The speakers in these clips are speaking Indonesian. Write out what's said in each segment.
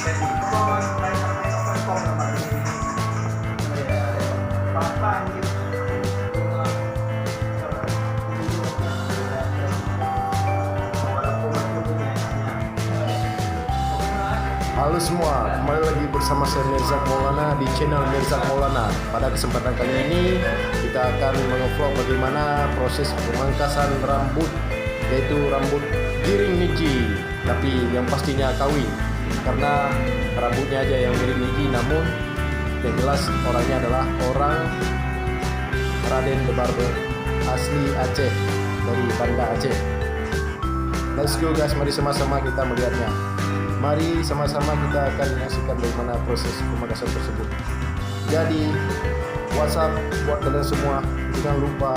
Halo semua, kembali lagi bersama saya Mirzak Maulana di channel Mirzak Maulana. Pada kesempatan kali ini kita akan mengevlog bagaimana proses pemangkasan rambut, yaitu rambut giring niji, tapi yang pastinya kawin, karena rambutnya aja yang giring niji, namun yang jelas orangnya adalah orang Raden The Barber asli Aceh, dari Banda Aceh. Let's go guys, mari sama-sama kita melihatnya. Mari sama-sama kita akan menyaksikan bagaimana proses pemangkasan tersebut. Jadi, WhatsApp buat kalian semua, jangan lupa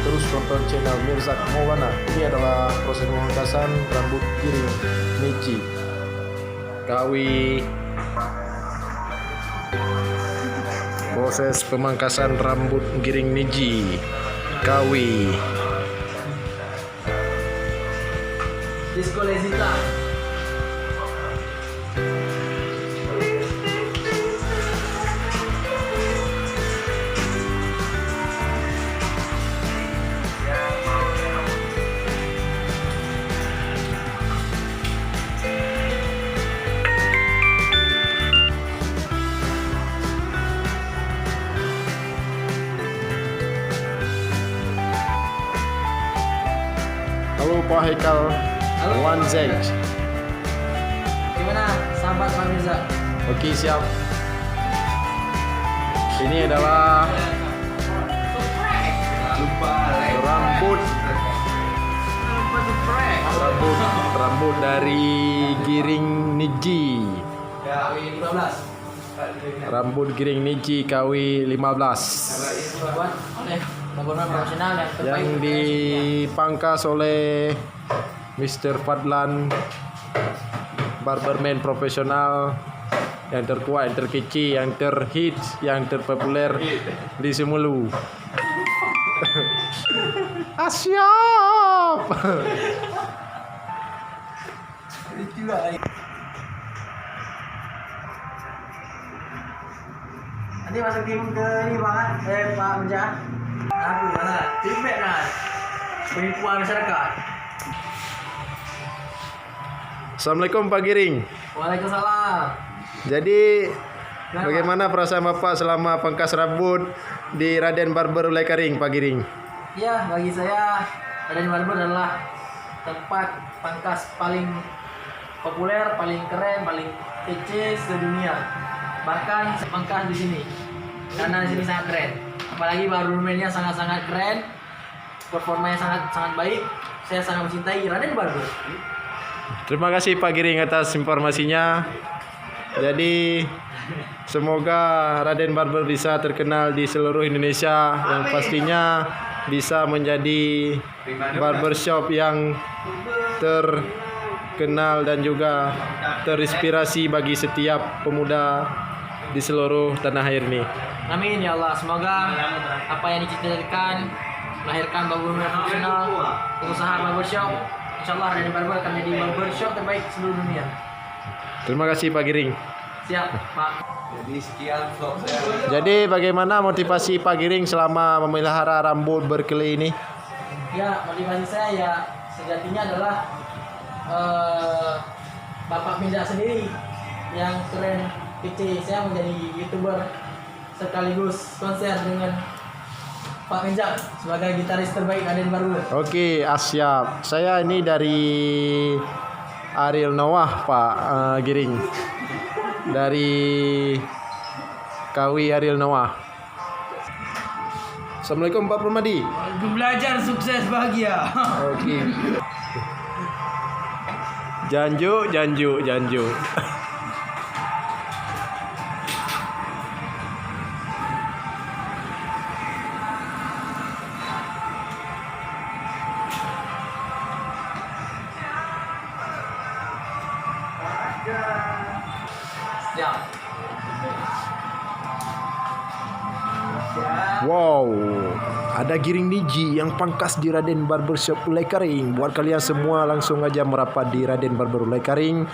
terus tonton channel Mirzak Maulana. Ini adalah proses pemangkasan rambut giring niji kawi. Proses pemangkasan rambut giring niji kawi. Disco Lesita. Halo Pak Haikal. Halo. One Z. Gimana sahabat Pak Mirza? Oke, siap. Ini adalah rambut dari giring niji. Ya, 15. Rambut giring niji KW 15 Buat oleh bangunan profesional yang terbaik. yang dipangkas oleh Mr. Fadlan, barberman profesional yang terkuat, yang terkece, yang terhits, yang terpopuler di Semulu. Asyap. Nanti masuk tim ke ini banget, Pak Mirza. Aku mana? Tim Batman. Penipuan masyarakat. Assalamualaikum Pak Giring. Waalaikumsalam. Jadi bagaimana perasaan Bapak selama pangkas rambut di Raden Barber Ulay Karing, Pak Giring? Ya, bagi saya Raden Barber adalah tempat pangkas paling populer, paling keren, paling kece sedunia. Bahkan pangkas di sini karena di sini sangat keren. Apalagi barberman-nya sangat-sangat keren, performanya sangat baik. Saya sangat mencintai Raden Barber. Terima kasih Pak Giring atas informasinya. Jadi semoga Raden Barber bisa terkenal di seluruh Indonesia, yang pastinya bisa menjadi barbershop yang terkenal dan juga terinspirasi bagi setiap pemuda di seluruh tanah air ini. Amin ya Allah. Semoga apa yang dicita-citakan melahirkan barberman profesional, pengusaha barbershop, insyaallah Raden Barber akan menjadi barbershop terbaik seluruh dunia. Terima kasih Pak Giring. Siap, Pak. Jadi sekian vlog saya. Jadi bagaimana motivasi Pak Giring selama memelihara rambut berkelai ini? Ya, motivasi saya ya sejatinya adalah Bapak Mirza sendiri yang keren, kece. Saya menjadi YouTuber sekaligus konser dengan Pak Mirza sebagai gitaris terbaik Raden Barber. Oke, siap. Saya ini dari Ariel Noah, Pak Giring. Dari Kawi Ariel Noah. Assalamualaikum Pak Permadi. Belajar sukses bahagia. Oke. Janju. Ya. Wow, ada giring niji yang pangkas di Raden Barbershop Ulay Karing. Buat kalian semua langsung aja merapat di Raden Barber Ulay Karing.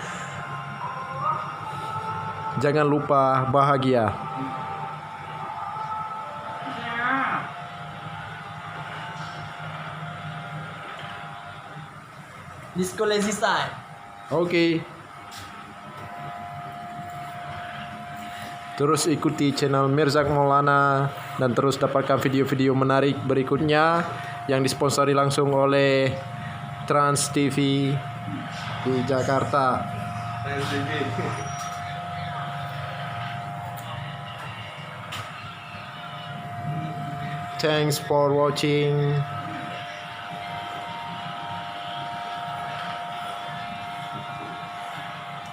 Jangan lupa bahagia. Disco lazy time. Oke. Terus ikuti channel Mirzak Maulana dan terus dapatkan video-video menarik berikutnya yang disponsori langsung oleh Trans TV di Jakarta. Thanks for watching.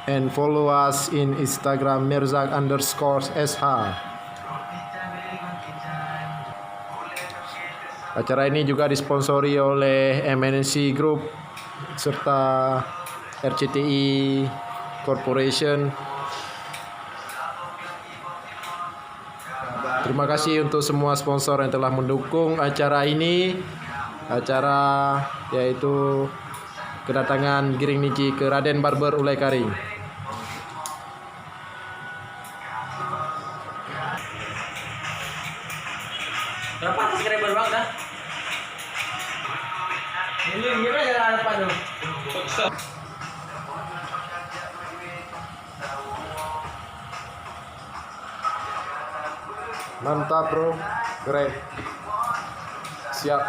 And follow us in Instagram mirzak_sh. Acara ini juga disponsori oleh MNC Group serta RCTI Corporation. Terima kasih untuk semua sponsor yang telah mendukung acara ini. Acara yaitu kedatangan Giring Niji ke Raden Barber Ulay Karing. Berapa subscriber bang dah? Ini gimana jalan apa tuh? Mantap bro, keren. Siap.